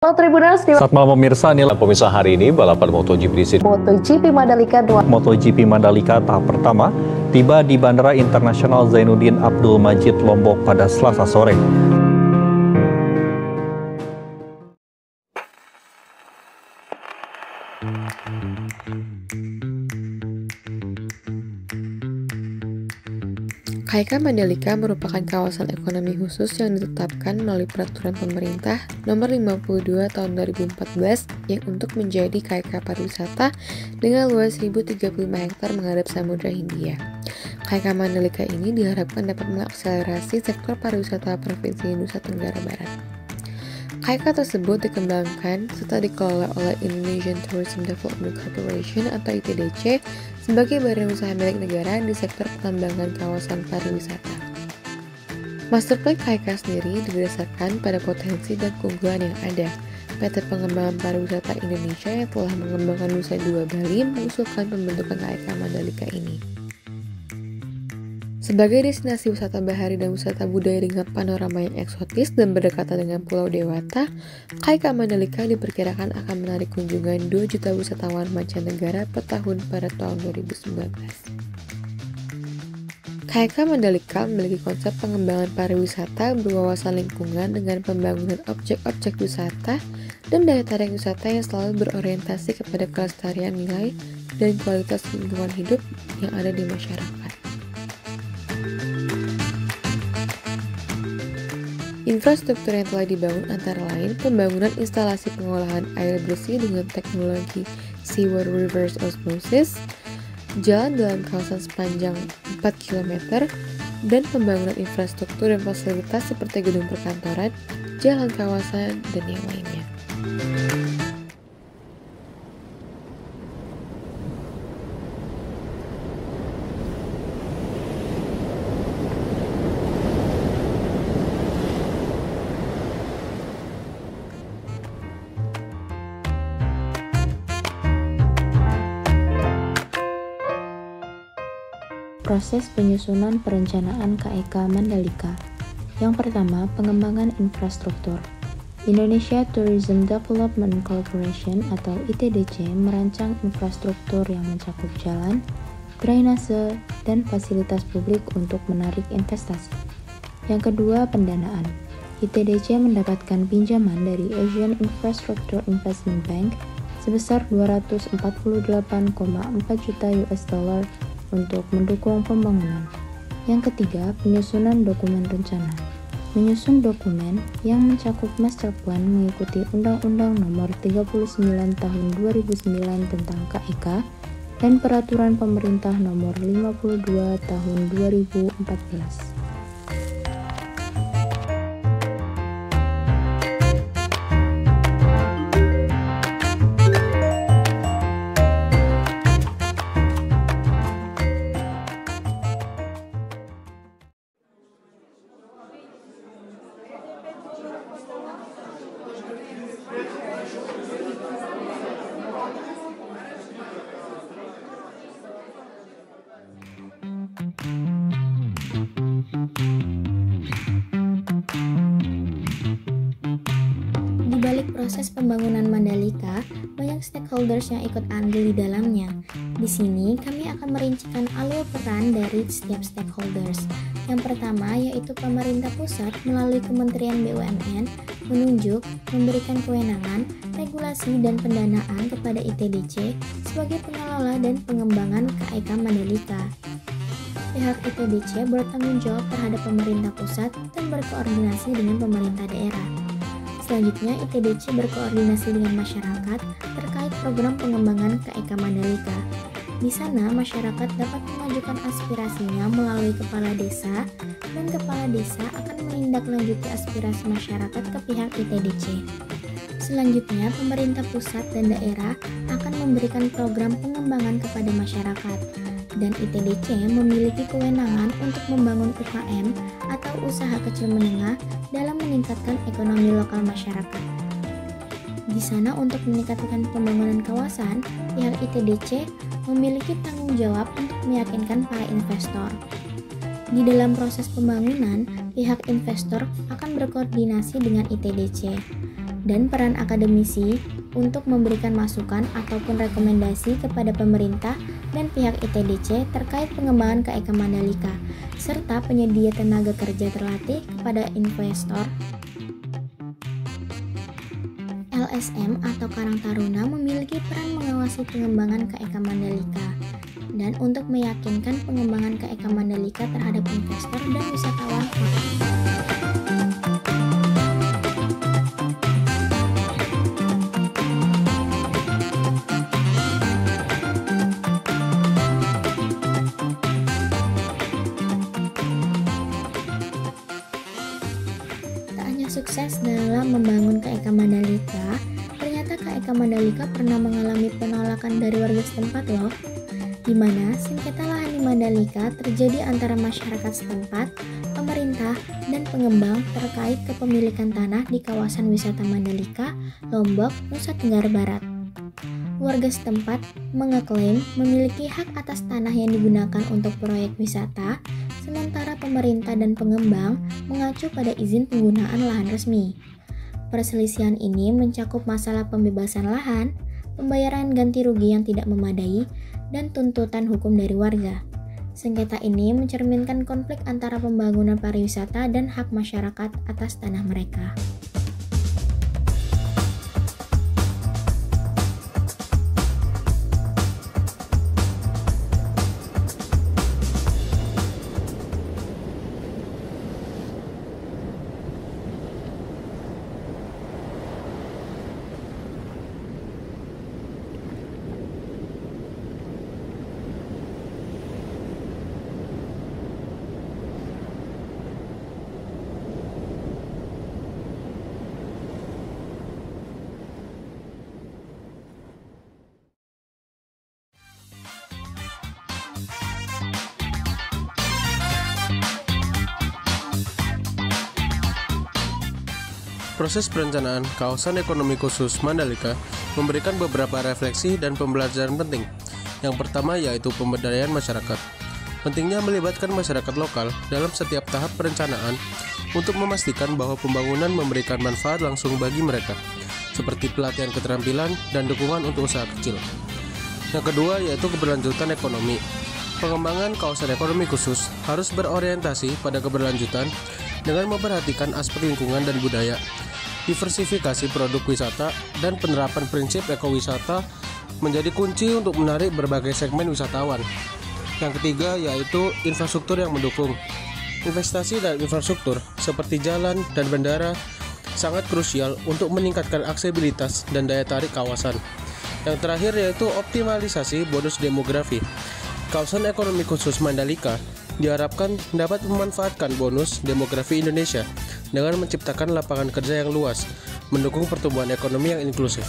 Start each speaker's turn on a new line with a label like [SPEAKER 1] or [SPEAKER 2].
[SPEAKER 1] Halo Tribuners,
[SPEAKER 2] Selamat malam pemirsa, pemirsa hari ini balapan MotoGP di sini.
[SPEAKER 1] MotoGP Mandalika 2.
[SPEAKER 2] MotoGP Mandalika tahap pertama tiba di Bandara Internasional Zainuddin Abdul Majid Lombok pada Selasa sore.
[SPEAKER 3] KAIK Mandalika merupakan kawasan ekonomi khusus yang ditetapkan melalui Peraturan Pemerintah Nomor 52 Tahun 2014 yang untuk menjadi KAIK pariwisata dengan luas 1.035 hektar menghadap Samudra Hindia. KAIK Mandalika ini diharapkan dapat mengakselerasi sektor pariwisata Provinsi Nusa Tenggara Barat. KAIK tersebut dikembangkan serta dikelola oleh Indonesian Tourism Development Corporation atau ITDC sebagai badan usaha milik negara di sektor pengembangan kawasan pariwisata. Master plan KAIK sendiri didasarkan pada potensi dan keunggulan yang ada. PT Pengembangan Pariwisata Indonesia yang telah mengembangkan Nusa Dua Bali mengusulkan pembentukan KAIK Mandalika ini. Sebagai destinasi wisata bahari dan wisata budaya dengan panorama yang eksotis dan berdekatan dengan Pulau Dewata, KAIK Mandalika diperkirakan akan menarik kunjungan 2 juta wisatawan mancanegara per tahun pada tahun 2019. KAIK Mandalika memiliki konsep pengembangan pariwisata berwawasan lingkungan dengan pembangunan objek-objek wisata dan daya tarik wisata yang selalu berorientasi kepada kelestarian nilai dan kualitas lingkungan hidup yang ada di masyarakat. Infrastruktur yang telah dibangun antara lain pembangunan instalasi pengolahan air bersih dengan teknologi seawater reverse osmosis, jalan dalam kawasan sepanjang 4 km, dan pembangunan infrastruktur dan fasilitas seperti gedung perkantoran, jalan kawasan, dan yang lainnya.
[SPEAKER 4] Proses penyusunan perencanaan KAIK Mandalika. Yang pertama, pengembangan infrastruktur. Indonesia Tourism Development Corporation atau ITDC merancang infrastruktur yang mencakup jalan, drainase, dan fasilitas publik untuk menarik investasi. Yang kedua, pendanaan. ITDC mendapatkan pinjaman dari Asian Infrastructure Investment Bank sebesar 248,4 juta US$ untuk mendukung pembangunan. Yang ketiga, penyusunan dokumen rencana. Menyusun dokumen yang mencakup master plan mengikuti Undang-Undang Nomor 39 Tahun 2009 tentang KAIK dan Peraturan Pemerintah Nomor 52 Tahun 2014.
[SPEAKER 5] Di balik proses pembangunan Mandalika, banyak stakeholders yang ikut andil di dalamnya. Di sini, kami akan merincikan alur peran dari setiap stakeholders. Yang pertama yaitu pemerintah pusat melalui Kementerian BUMN menunjuk, memberikan kewenangan, regulasi, dan pendanaan kepada ITDC sebagai pengelola dan pengembangan KAIK Mandalika. Pihak ITDC bertanggung jawab terhadap pemerintah pusat dan berkoordinasi dengan pemerintah daerah. Selanjutnya, ITDC berkoordinasi dengan masyarakat terkait program pengembangan KAIK Mandalika. Di sana, masyarakat dapat mengajukan aspirasinya melalui kepala desa, dan kepala desa akan menindaklanjuti aspirasi masyarakat ke pihak ITDC. Selanjutnya, pemerintah pusat dan daerah akan memberikan program pengembangan kepada masyarakat, dan ITDC memiliki kewenangan untuk membangun UKM atau usaha kecil menengah dalam meningkatkan ekonomi lokal masyarakat. Di sana untuk meningkatkan pembangunan kawasan, pihak ITDC memiliki tanggung jawab untuk meyakinkan para investor. Di dalam proses pembangunan, pihak investor akan berkoordinasi dengan ITDC. dan peran akademisi untuk memberikan masukan ataupun rekomendasi kepada pemerintah dan pihak ITDC terkait pengembangan KEK Mandalika, serta penyedia tenaga kerja terlatih kepada investor. LSM atau Karang Taruna memiliki peran mengawasi pengembangan KEK Mandalika dan untuk meyakinkan pengembangan KEK Mandalika terhadap investor dan wisatawan. Sukses dalam membangun KEK Mandalika, ternyata KEK Mandalika pernah mengalami penolakan dari warga setempat loh, di mana sengketa lahan di Mandalika terjadi antara masyarakat setempat, pemerintah, dan pengembang terkait kepemilikan tanah di kawasan wisata Mandalika, Lombok, Nusa Tenggara Barat. Warga setempat mengeklaim memiliki hak atas tanah yang digunakan untuk proyek wisata, sementara pemerintah dan pengembang mengacu pada izin penggunaan lahan resmi. Perselisihan ini mencakup masalah pembebasan lahan, pembayaran ganti rugi yang tidak memadai, dan tuntutan hukum dari warga. Sengketa ini mencerminkan konflik antara pembangunan pariwisata dan hak masyarakat atas tanah mereka.
[SPEAKER 1] Proses perencanaan kawasan ekonomi khusus Mandalika memberikan beberapa refleksi dan pembelajaran penting. Yang pertama yaitu pemberdayaan masyarakat. Pentingnya melibatkan masyarakat lokal dalam setiap tahap perencanaan untuk memastikan bahwa pembangunan memberikan manfaat langsung bagi mereka, seperti pelatihan keterampilan dan dukungan untuk usaha kecil. Yang kedua yaitu keberlanjutan ekonomi. Pengembangan kawasan ekonomi khusus harus berorientasi pada keberlanjutan dengan memperhatikan aspek lingkungan dan budaya, diversifikasi produk wisata, dan penerapan prinsip ekowisata menjadi kunci untuk menarik berbagai segmen wisatawan. Yang ketiga yaitu infrastruktur yang mendukung. Investasi dalam infrastruktur seperti jalan dan bandara sangat krusial untuk meningkatkan aksesibilitas dan daya tarik kawasan. Yang terakhir yaitu optimalisasi bonus demografi. Kawasan ekonomi khusus Mandalika diharapkan dapat memanfaatkan bonus demografi Indonesia dengan menciptakan lapangan kerja yang luas, mendukung pertumbuhan ekonomi yang inklusif.